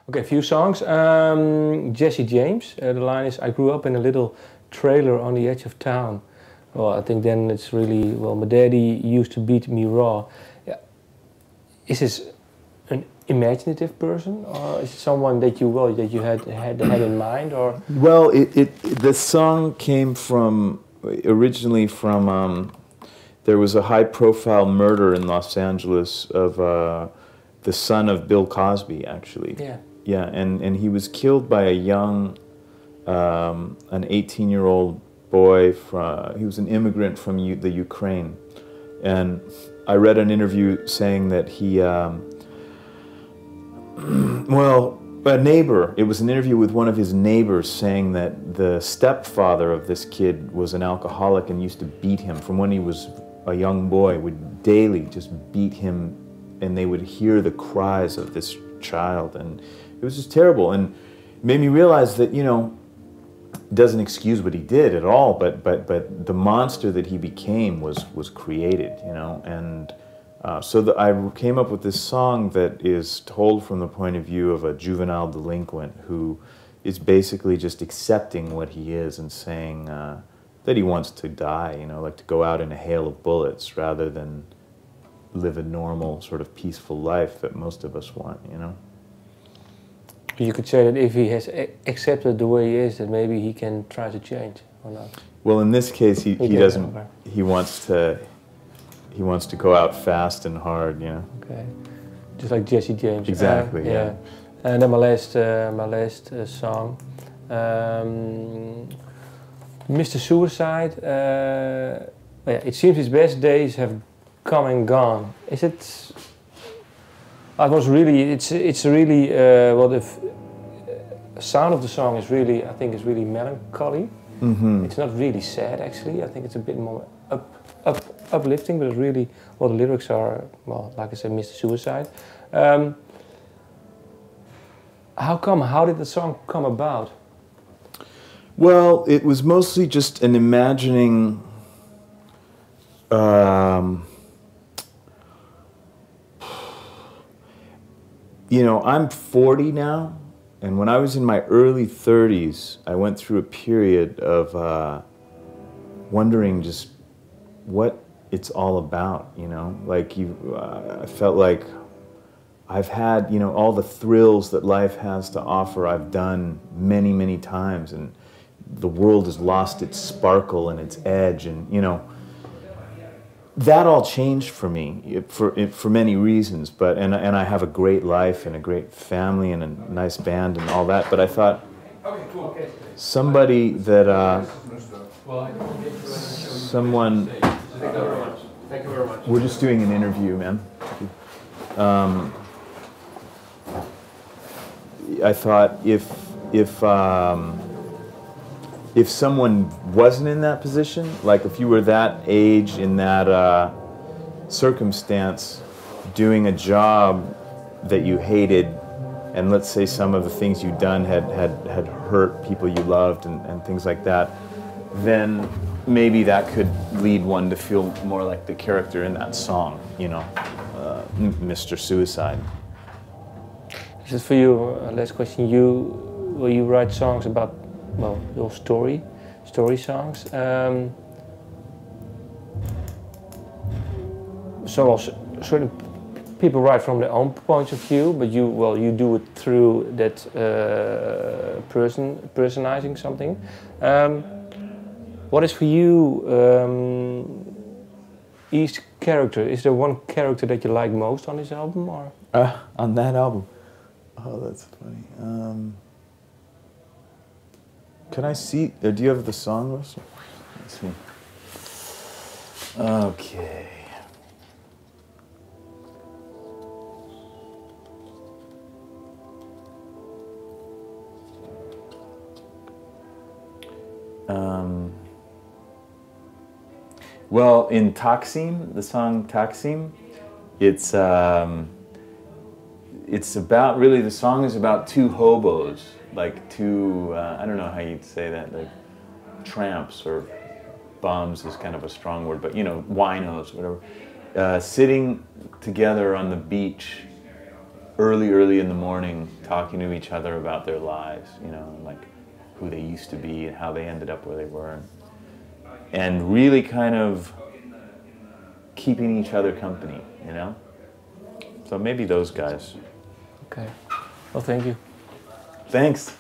Okay, a few songs. Jesse James. The line is, "I grew up in a little trailer on the edge of town." Well, I think then it's really, well, my daddy used to beat me raw. Yeah. Is this an imaginative person, or is it someone that you had in mind, or? Well, the song came from originally from there was a high-profile murder in Los Angeles of the son of Bill Cosby, actually. Yeah. Yeah, and he was killed by a young, an 18-year-old boy. He was an immigrant from the Ukraine, and I read an interview saying that he, well, a neighbor. It was an interview with one of his neighbors saying that the stepfather of this kid was an alcoholic and used to beat him from when he was a young boy. Would daily just beat him, and they would hear the cries of this child, and it was just terrible. And it made me realize that, you know, it doesn't excuse what he did at all, but the monster that he became was created, you know. And so I came up with this song that is told from the point of view of a juvenile delinquent who is basically just accepting what he is and saying that he wants to die, you know, like to go out in a hail of bullets rather than live a normal sort of peaceful life that most of us want, you know. You could say that if he has accepted the way he is, that maybe he can try to change, or not? Well, in this case, he doesn't. He wants to go out fast and hard, you know. Okay, just like Jesse James. Exactly. Yeah. And then my last song, Mr. Suicide. Yeah, it seems his best days have come and gone. Is it? It was really. It's really. Well, the sound of the song is really. I think is really melancholy. Mm-hmm. It's not really sad, actually. I think it's a bit more uplifting, but it's really. Well, the lyrics are, well, like I said, Mr. Suicide. How did the song come about? Well, it was mostly just an imagining. You know, I'm 40 now, and when I was in my early 30s, I went through a period of wondering just what it's all about, you know? Like, I felt like I've had, you know, all the thrills that life has to offer, I've done many, many times, and the world has lost its sparkle and its edge, and, you know, that all changed for me for many reasons, but and I have a great life and a great family and a nice band and all that. But I thought somebody that someone. Thank you very much. We're just doing an interview, man. I thought if someone wasn't in that position, like if you were that age in that circumstance, doing a job that you hated, and let's say some of the things you'd done had hurt people you loved and things like that, then maybe that could lead one to feel more like the character in that song, you know, Mr. Suicide. This is for you, last question. Will you write songs about, well, your story songs? So certain people write from their own points of view, but you do it through that personalizing something. What is for you each character? Is there one character that you like most on this album, or? On that album? Oh, that's funny. Can I see? Do you have the song list? Let's see. Okay. Well, in Taksim, the song Taksim, it's about, really, the song is about two hobos, like two, I don't know how you'd say that, like tramps or bums is kind of a strong word, but, you know, winos, whatever, sitting together on the beach early in the morning talking to each other about their lives, you know, like who they used to be and how they ended up where they were. And really kind of keeping each other company, you know? So maybe those guys. Okay. Well, thank you. Thanks.